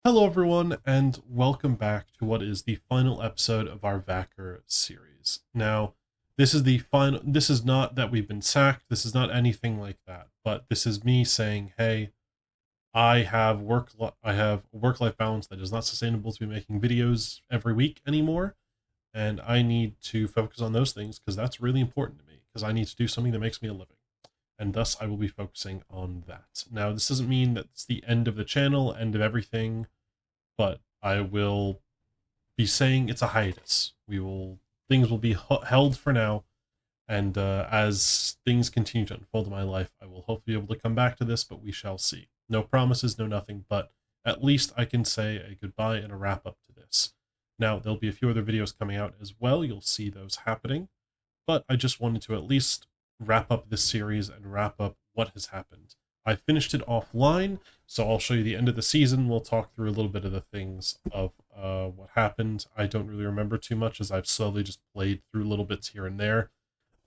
Hello everyone, and welcome back to what is the final episode of our Wacker series. Now, this is not that we've been sacked, this is not anything like that, but this is me saying, hey, I have a work-life balance that is not sustainable to be making videos every week anymore, and I need to focus on those things because that's really important to me, because I need to do something that makes me a living. And thus I will be focusing on that. Now, this doesn't mean that it's the end of the channel, end of everything, but I will be saying it's a hiatus. Things will be held for now, and as things continue to unfold in my life, I will hopefully be able to come back to this, but we shall see. No promises, no nothing, but at least I can say a goodbye and a wrap up to this. Now, there'll be a few other videos coming out as well. You'll see those happening, but I just wanted to at least wrap up this series and wrap up what has happened. I finished it offline, so I'll show you the end of the season. We'll talk through a little bit of the things of what happened. I don't really remember too much, as I've slowly just played through little bits here and there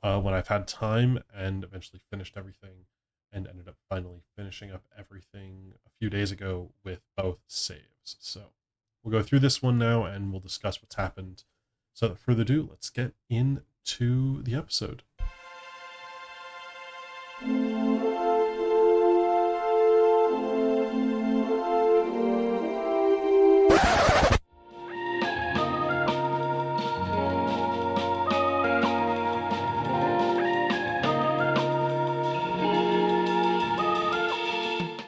when I've had time, and eventually finished everything, and ended up finally finishing up everything a few days ago with both saves. So we'll go through this one now, and we'll discuss what's happened. So without further ado, let's get into the episode.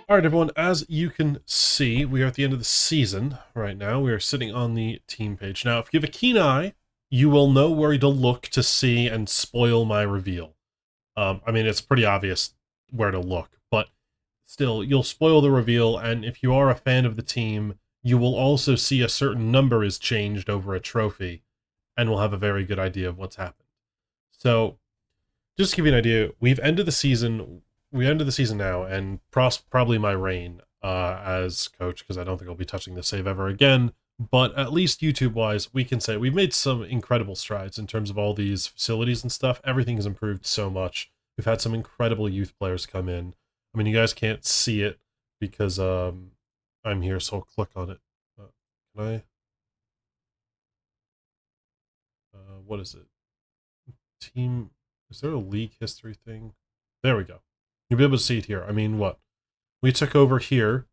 All right, everyone, as you can see, we are at the end of the season right now. We are sitting on the team page. Now, if you have a keen eye, you will know where to look to see and spoil my reveal. I mean, it's pretty obvious where to look, but still, you'll spoil the reveal, and if you are a fan of the team, you will also see a certain number is changed over a trophy, and we'll have a very good idea of what's happened. So, just to give you an idea, we ended the season now, and probably my reign as coach, because I don't think I'll be touching the save ever again. But at least YouTube-wise, we can say we've made some incredible strides in terms of all these facilities and stuff. Everything has improved so much. We've had some incredible youth players come in. I mean, you guys can't see it because I'm here, so I'll click on it. Can I? What is it? Team? Is there a league history thing? There we go. You'll be able to see it here. I mean, what? We took over here.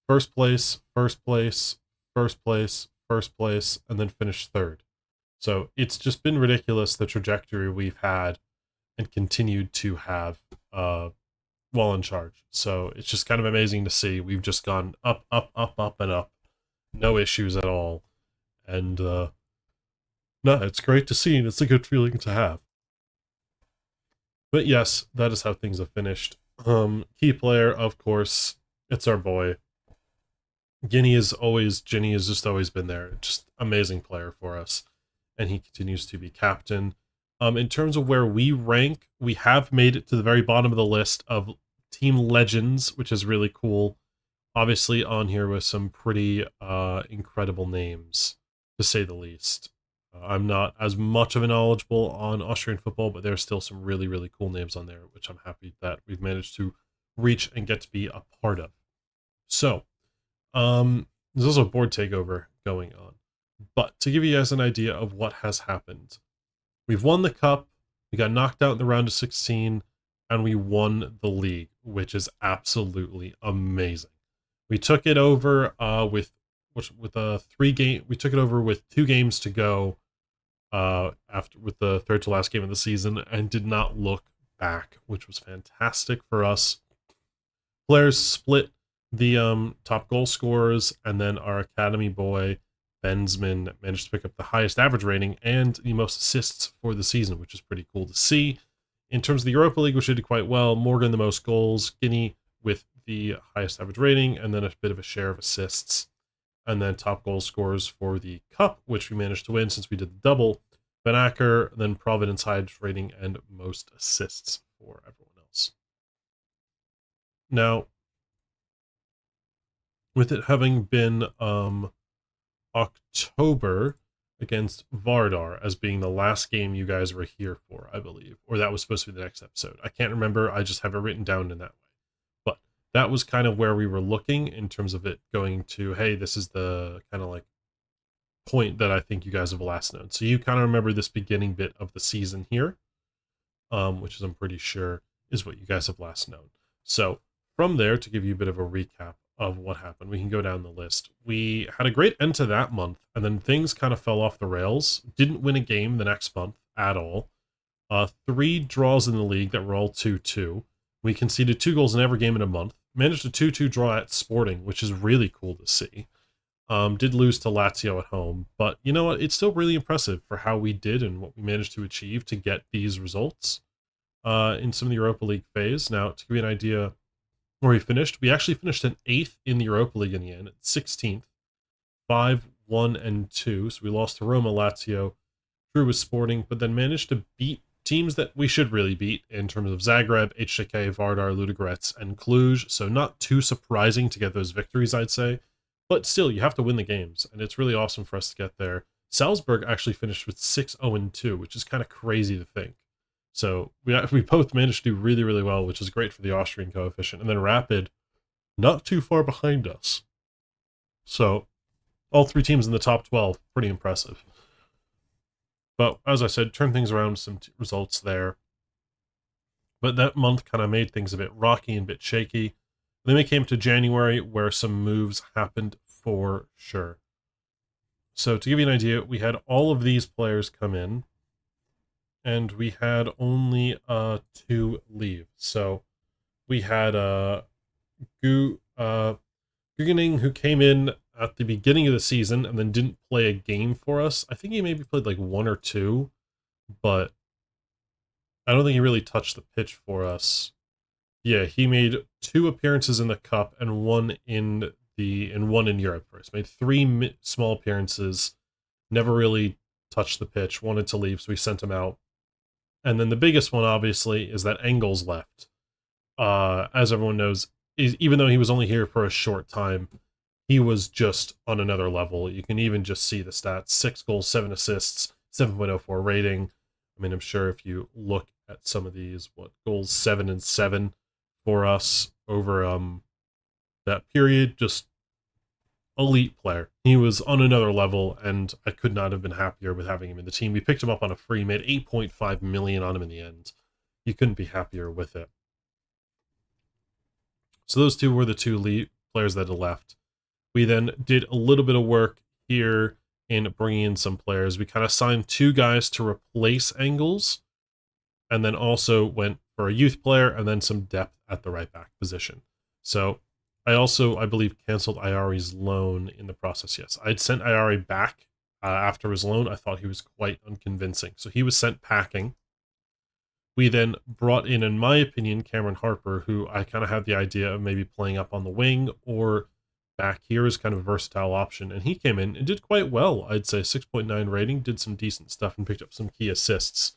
First place, first place, first place, first place, and then finished third. So it's just been ridiculous, the trajectory we've had and continued to have while in charge. So it's just kind of amazing to see. We've just gone up, up, up, up, and up. No issues at all. And no, it's great to see, and it's a good feeling to have. But yes, that is how things have finished. Key player, of course, it's our boy. Ginny has just always been there. Just amazing player for us. And he continues to be captain. In terms of where we rank, we have made it to the very bottom of the list of team legends, which is really cool. Obviously on here with some pretty incredible names, to say the least. I'm not as much of a knowledgeable on Austrian football, but there's still some really, really cool names on there, which I'm happy that we've managed to reach and get to be a part of. So, there's also a board takeover going on. But to give you guys an idea of what has happened, we've won the cup, we got knocked out in the round of 16, and we won the league, which is absolutely amazing. We took it over with we took it over with 2 games to go with the third to last game of the season, and did not look back, which was fantastic for us. Players split the top goal scorers, and then our academy boy Benzman managed to pick up the highest average rating and the most assists for the season, which is pretty cool to see. In terms of the Europa League, which did quite well, Morgan the most goals, Guinea with the highest average rating, and then a bit of a share of assists. And then top goal scorers for the cup, which we managed to win since we did the double. Van Acker, then Providence highest rating and most assists for everyone else. Now, with it having been October against Vardar as being the last game you guys were here for, I believe, or that was supposed to be the next episode. I can't remember. I just have it written down in that way. But that was kind of where we were looking in terms of it going to, hey, this is the kind of like point that I think you guys have last known. So you kind of remember this beginning bit of the season here, which is I'm pretty sure is what you guys have last known. So from there, to give you a bit of a recap of what happened, we can go down the list. We had a great end to that month, and then things kind of fell off the rails. Didn't win a game the next month at all. 3 draws in the league that were all 2-2. We conceded 2 goals in every game in a month. Managed a 2-2 draw at Sporting, which is really cool to see. Did lose to Lazio at home, but you know what? It's still really impressive for how we did and what we managed to achieve to get these results in some of the Europa League phase. Now, to give you an idea where we actually finished an 8th in the Europa League in the end, 16th, 5-1-2. So we lost to Roma, Lazio, drew with Sporting, but then managed to beat teams that we should really beat in terms of Zagreb, HJK, Vardar, Ludogorets, and Cluj. So not too surprising to get those victories, I'd say. But still, you have to win the games, and it's really awesome for us to get there. Salzburg actually finished with 6-0-2, which is kind of crazy to think. So we both managed to do really, really well, which is great for the Austrian coefficient. And then Rapid, not too far behind us. So all 3 teams in the top 12, pretty impressive. But as I said, turned things around with some results there. But that month kind of made things a bit rocky and a bit shaky. Then we came to January, where some moves happened for sure. So to give you an idea, we had all of these players come in, and we had only 2 leave. So we had Guggening, who came in at the beginning of the season and then didn't play a game for us. I think he maybe played like 1 or 2, but I don't think he really touched the pitch for us. Yeah, he made 2 appearances in the cup and 1 in Europe first. Made 3 small appearances, never really touched the pitch, wanted to leave, so we sent him out. And then the biggest one, obviously, is that Engels left. As everyone knows, even though he was only here for a short time, he was just on another level. You can even just see the stats: 6 goals, 7 assists, 7.04 rating. I mean, I'm sure if you look at some of these, goals 7 and 7 for us over that period, just elite player. He was on another level, and I could not have been happier with having him in the team. We picked him up on a free, made 8.5 million on him in the end. You couldn't be happier with it. So those 2 were the 2 players that had left. We then did a little bit of work here in bringing in some players. We kind of signed 2 guys to replace Engels, and then also went for a youth player and then some depth at the right back position. So I also, I believe, canceled Ayari's loan in the process. Yes, I'd sent Ayari back after his loan. I thought he was quite unconvincing. So he was sent packing. We then brought in my opinion, Cameron Harper, who I kind of had the idea of maybe playing up on the wing or back here as kind of a versatile option. And he came in and did quite well. I'd say 6.9 rating, did some decent stuff and picked up some key assists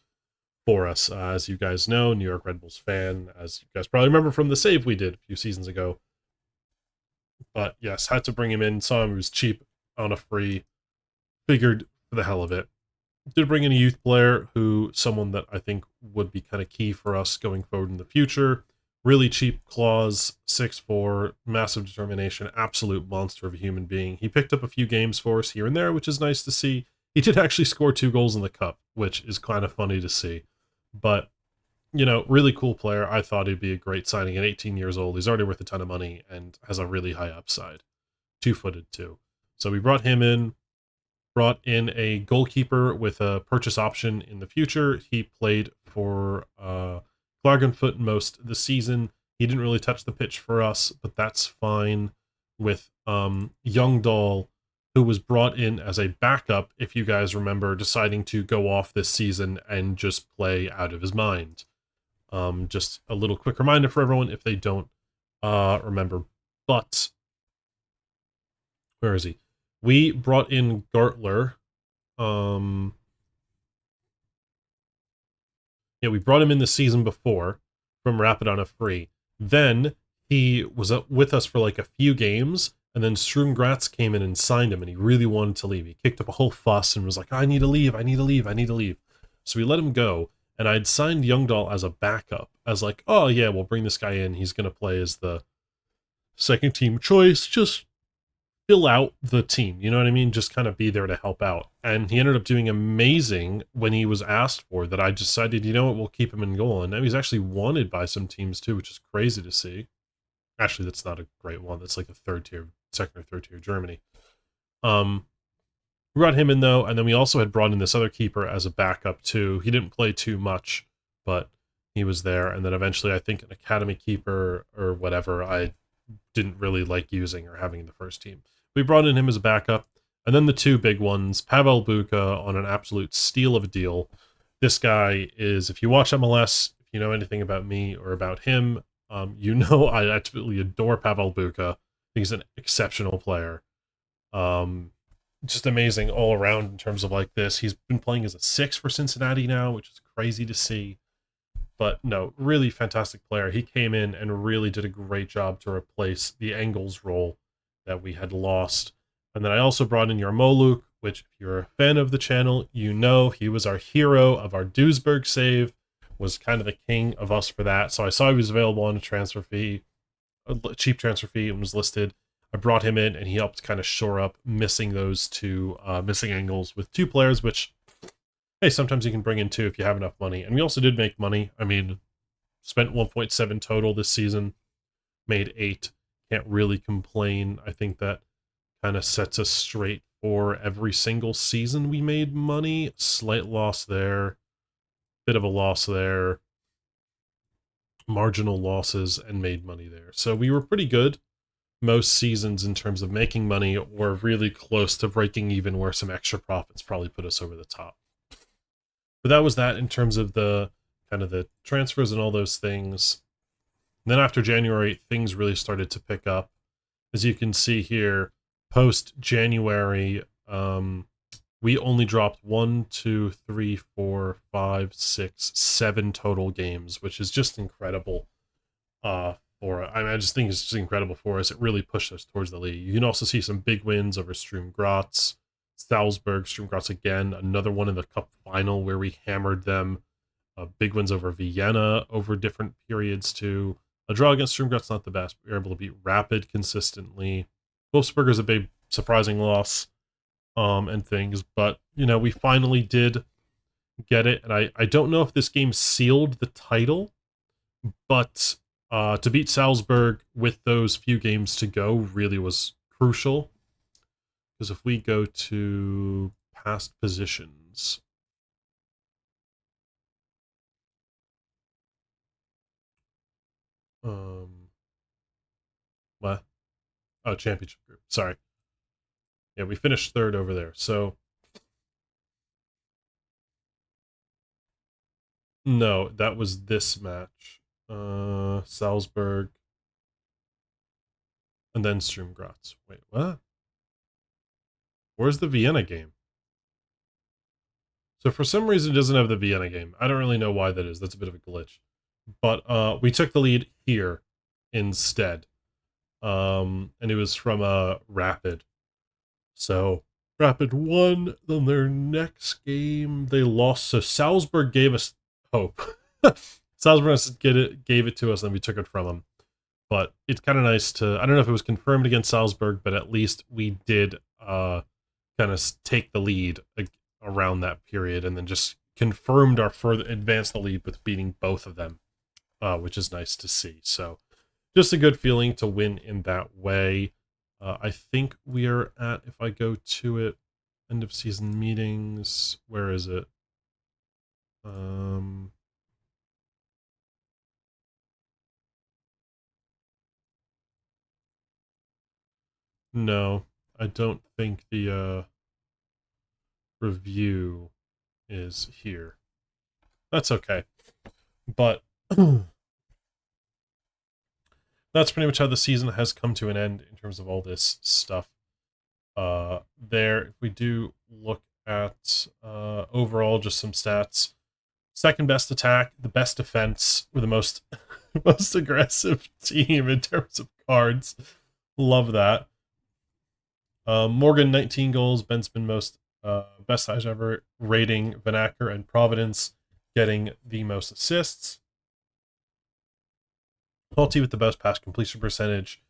for us. As you guys know, New York Red Bulls fan, as you guys probably remember from the save we did a few seasons ago. But yes, had to bring him in, saw him, he was cheap on a free, figured for the hell of it. Did bring in a youth player someone that I think would be kind of key for us going forward in the future. Really cheap clause, 6'4", massive determination, absolute monster of a human being. He picked up a few games for us here and there, which is nice to see. He did actually score 2 goals in the cup, which is kind of funny to see. But, you know, really cool player. I thought he'd be a great signing at 18 years old. He's already worth a ton of money and has a really high upside. 2-footed too. So we brought him in, brought in a goalkeeper with a purchase option in the future. He played for Klagenfurt most of the season. He didn't really touch the pitch for us, but that's fine. With Youngdahl, who was brought in as a backup, if you guys remember, deciding to go off this season and just play out of his mind. Just a little quick reminder for everyone if they don't remember. But where is he? We brought in Gartler. Yeah, we brought him in the season before from Rapid on a free. Then he was up with us for like a few games, and then Strum Graz came in and signed him, and he really wanted to leave. He kicked up a whole fuss and was like, I need to leave, I need to leave, I need to leave. So we let him go, and I'd signed Youngdahl as a backup, as like, oh yeah, we'll bring this guy in, he's going to play as the second team choice, just fill out the team, you know what I mean? Just kind of be there to help out. And he ended up doing amazing when he was asked for, that I decided, you know what, we'll keep him in goal. And now he's actually wanted by some teams too, which is crazy to see. Actually, that's not a great one. That's like a second or third tier Germany. We brought him in though, and then we also had brought in this other keeper as a backup too. He didn't play too much, but he was there. And then eventually, I think an academy keeper or whatever, I didn't really like using or having in the first team. We brought in him as a backup. And then the two big ones, Pavel Buka on an absolute steal of a deal. This guy is, if you watch MLS, if you know anything about me or about him, you know I absolutely adore Pavel Buka. He's an exceptional player. Just amazing all around in terms of like this. He's been playing as a 6 for Cincinnati now, which is crazy to see. But no, really fantastic player. He came in and really did a great job to replace the Engels role that we had lost. And then I also brought in Yarmolenko, which if you're a fan of the channel, you know he was our hero of our Duisburg save, was kind of the king of us for that. So I saw he was available on a transfer fee, a cheap transfer fee, and was listed. I brought him in, and he helped kind of shore up missing those two missing angles with two players, which, hey, sometimes you can bring in two if you have enough money. And we also did make money. I mean, spent 1.7 total this season, made 8. Can't really complain. I think that kind of sets us straight for every single season we made money. Slight loss there, bit of a loss there, marginal losses, and made money there. So we were pretty good most seasons in terms of making money, or really close to breaking even, where some extra profits probably put us over the top. But that was that in terms of the kind of the transfers and all those things. And then after January, things really started to pick up. As you can see here, post-January, we only dropped 1, 2, 3, 4, 5, 6, 7 total games, which is just incredible. I just think it's just incredible for us. It really pushed us towards the league. You can also see some big wins over Strum Graz, Salzburg, Strum Graz again, another one in the cup final where we hammered them. Big wins over Vienna over different periods too. A draw against Strum Graz, not the best, but we were able to beat Rapid consistently. Wolfsburg is a big surprising loss, and things, but you know, we finally did get it. And I don't know if this game sealed the title, but to beat Salzburg with those few games to go really was crucial. Because if we go to past positions, what? Oh, championship group. Sorry. Yeah, we finished third over there. So no, that was this match. Salzburg, and then Strum Graz. Wait, what? Where's the Vienna game? So for some reason it doesn't have the Vienna game. I don't really know why that is. That's a bit of a glitch. But we took the lead here instead. And it was from Rapid. So Rapid won. Then their next game they lost. So Salzburg gave us hope. Salzburg gave it to us, and then we took it from them. But it's kind of nice to, I don't know if it was confirmed against Salzburg, but at least we did kind of take the lead around that period, and then just confirmed our further advanced the lead with beating both of them, which is nice to see. So just a good feeling to win in that way. I think we are at, if I go to it, end of season meetings, where is it? No, I don't think the review is here. That's okay. But that's pretty much how the season has come to an end in terms of all this stuff. If we do look at overall just some stats, second best attack, the best defense, we're the most most aggressive team in terms of cards. Love that. Morgan 19 goals, Benson most best size ever rating, Vanacker and Providence getting the most assists. Hulty with the best pass completion percentage,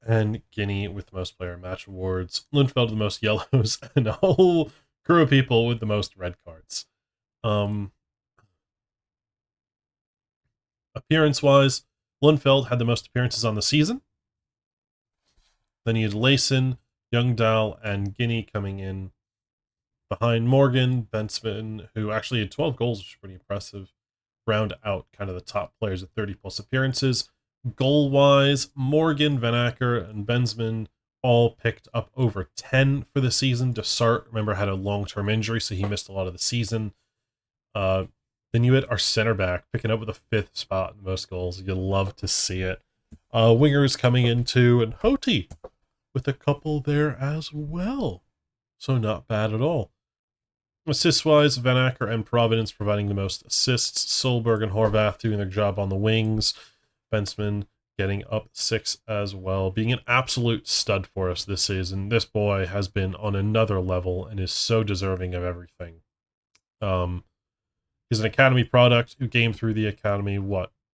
and Guinea with the most player match awards. Lundfeld with the most yellows, and a whole crew of people with the most red cards. Appearance-wise, Lundfeld had the most appearances on the season. Then you had Layson, Youngdahl, and Guinea coming in behind Morgan, Bensman, who actually had 12 goals, which is pretty impressive. Round out kind of the top players with 30-plus appearances. Goal-wise, Morgan, Van Acker, and Bensman all picked up over 10 for the season. Dessart, remember, had a long-term injury, so he missed a lot of the season. Then you had our center back picking up with a 5th spot in most goals. You love to see it. Wingers coming in too, and Hoti with a couple there as well. So not bad at all. Assist-wise, Van Acker and Providence providing the most assists. Solberg and Horvath doing their job on the wings. Bensman getting up 6 as well. Being an absolute stud for us this season. This boy has been on another level and is so deserving of everything. He's an academy product who came through the academy.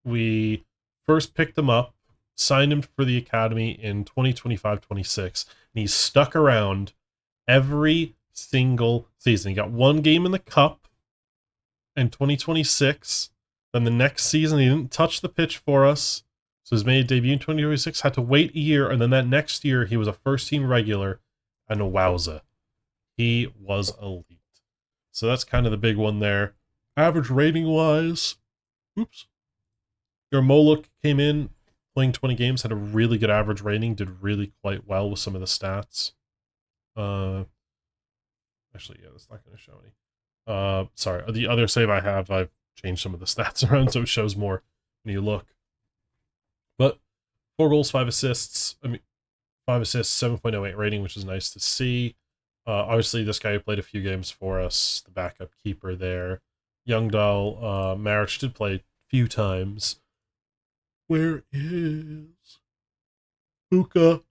We first picked him up, signed him for the academy in 2025-26, and he's stuck around every single season. He got 1 game in the cup in 2026. Then the next season, he didn't touch the pitch for us. So his made debut in 2026, had to wait a year, and then that next year, he was a first-team regular, and wowza. He was elite. So that's kind of the big one there. Average rating-wise, Yarmouk came in, playing 20 games, had a really good average rating, did really quite well with some of the stats. Actually, yeah, that's not going to show any. Sorry, the other save I have, I've changed some of the stats around, so it shows more when you look. But 4 goals, 5 assists. 5 assists, 7.08 rating, which is nice to see. Obviously, this guy who played a few games for us, the backup keeper there. Youngdahl, Marich did play a few times. Where is Buka?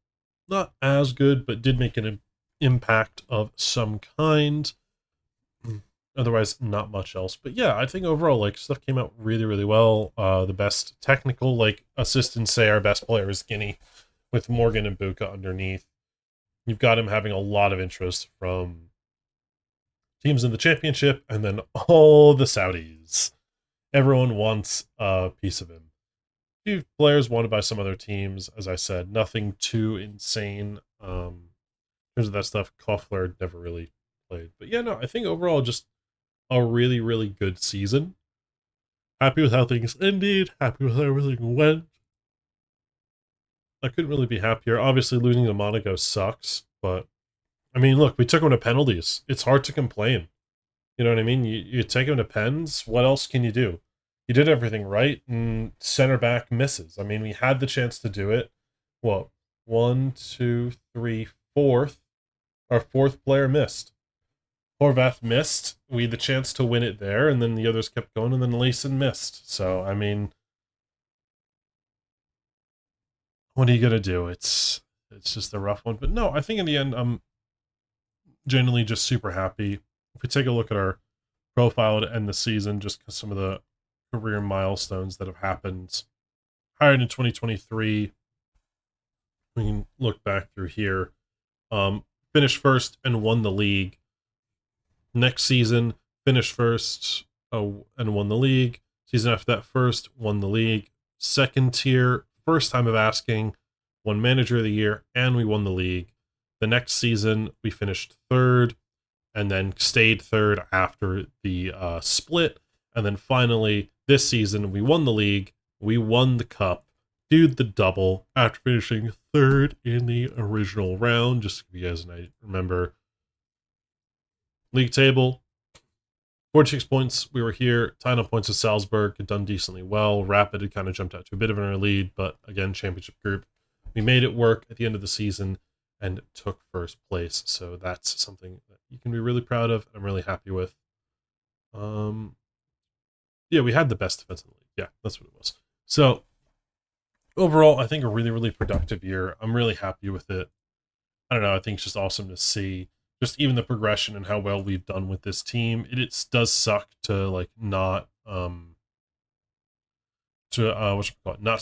Not as good, but did make an impact of some kind. Otherwise, not much else. But yeah, I think overall, like, stuff came out really, really well. The best technical, like, assistants say our best player is Guinea, with Morgan and Buka underneath. You've got him having a lot of interest from teams in the championship, and then all the Saudis. Everyone wants a piece of him. A few players wanted by some other teams, as I said, nothing too insane. In terms of that stuff, Koffler never really played. But yeah, no, I think overall just a really, really good season. Happy with how things ended. Happy with how everything went. I couldn't really be happier. Obviously, losing to Monaco sucks, but I mean, look, we took them to penalties. It's hard to complain. You know what I mean? You take them to pens. What else can you do? You did everything right, and center back misses. I mean, we had the chance to do it. What? 1, 2, 3, 4th. Our 4th player missed. Horvath missed. We had the chance to win it there, and then the others kept going, and then Layson missed. So, I mean, what are you going to do? It's just a rough one. But no, I think in the end, I'm generally just super happy. If we take a look at our profile to end the season, just because some of the career milestones that have happened. Hired in 2023. We can look back through here. Finished first and won the league. Next season, finished first and won the league. Season after that, first, won the league. Second tier, first time of asking, won manager of the year, and we won the league. The next season, we finished 3rd, and then stayed 3rd after the split. And then finally, this season, we won the league, we won the cup, did the double after finishing 3rd in the original round. Just to give you guys an idea, remember, league table, 46 points. We were here, tied on points with Salzburg, had done decently well. Rapid had kind of jumped out to a bit of an lead, but again, championship group. We made it work at the end of the season and took 1st place. So that's something that you can be really proud of. I'm really happy with. Yeah, we had the best defense in the league. Yeah, that's what it was. So overall, I think a really, really productive year. I'm really happy with it. I don't know. I think it's just awesome to see just even the progression and how well we've done with this team. It does suck to like not not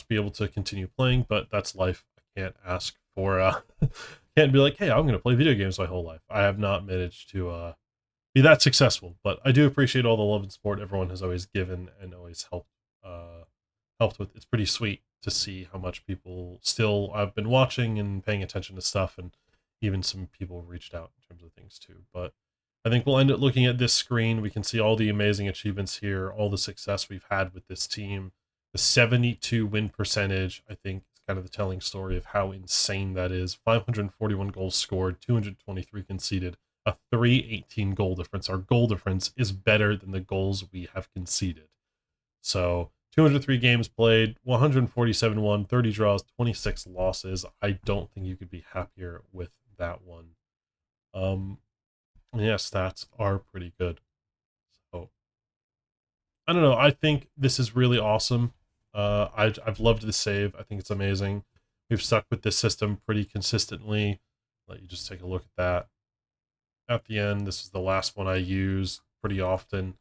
be able to continue playing, but that's life. I can't ask for can't be like, hey, I'm going to play video games my whole life. I have not managed to be that successful, but I do appreciate all the love and support everyone has always given and always helped with. It's pretty sweet to see how much people still have been watching and paying attention to stuff, and even some people reached out in terms of things too. But I think we'll end up looking at this screen. We can see all the amazing achievements here, all the success we've had with this team. The 72 win percentage, I think, is kind of the telling story of how insane that is. 541 goals scored, 223 conceded, a 318 goal difference. Our goal difference is better than the goals we have conceded. So 203 games played, 147 won, 30 draws, 26 losses. I don't think you could be happier with that one. Yeah, stats are pretty good. So I don't know. I think this is really awesome. I've loved the save. I think it's amazing. We've stuck with this system pretty consistently. Let you just take a look at that. At the end, this is the last one I use pretty often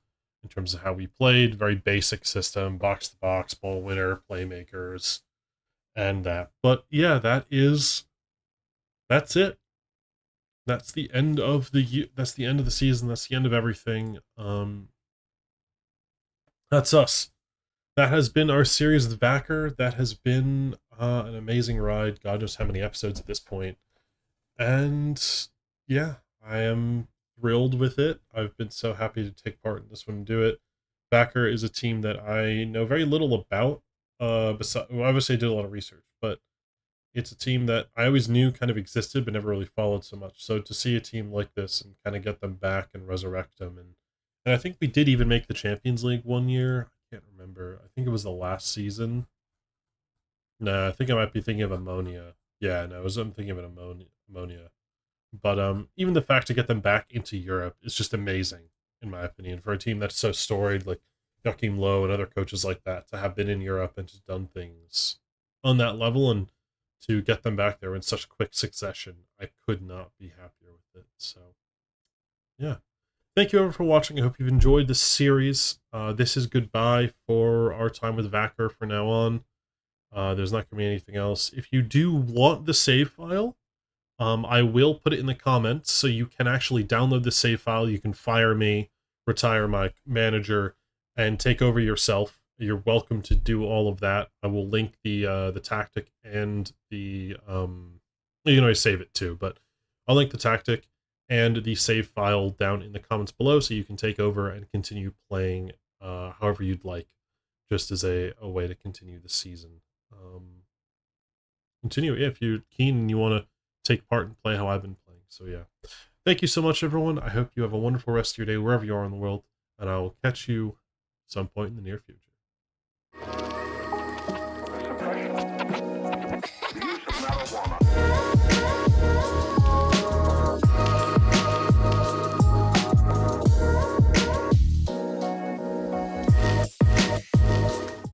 in terms of how we played. Very basic system, box to box, ball winner, playmakers, and that. But yeah, that's it. That's the end of the season. That's the end of everything. That's us. That has been our series with Wacker. That has been an amazing ride. God knows how many episodes at this point. And yeah, I am thrilled with it. I've been so happy to take part in this one and do it. Wacker is a team that I know very little about. Obviously I did a lot of research, but it's a team that I always knew kind of existed, but never really followed so much. So to see a team like this and kind of get them back and resurrect them, and I think we did even make the Champions League one year. I can't remember. I think it was the last season. No, I think I might be thinking of Ammonia. Yeah, no, I'm thinking of an Ammonia. But even the fact to get them back into Europe is just amazing, in my opinion, for a team that's so storied, like Joachim Low and other coaches like that, to have been in Europe and just done things on that level, and to get them back there in such quick succession. I could not be happier with it. So, yeah. Thank you everyone for watching. I hope you've enjoyed this series. This is goodbye for our time with Wacker for now on. There's not going to be anything else. If you do want the save file, I will put it in the comments so you can actually download the save file. You can fire me, retire my manager, and take over yourself. You're welcome to do all of that. I will link the tactic and the you can always save it too, but I'll link the tactic and the save file down in the comments below so you can take over and continue playing however you'd like, just as a way to continue the season. Continue if you're keen and you want to take part and play how I've been playing. So yeah, thank you so much everyone. I hope you have a wonderful rest of your day wherever you are in the world, and I will catch you some point in the near future.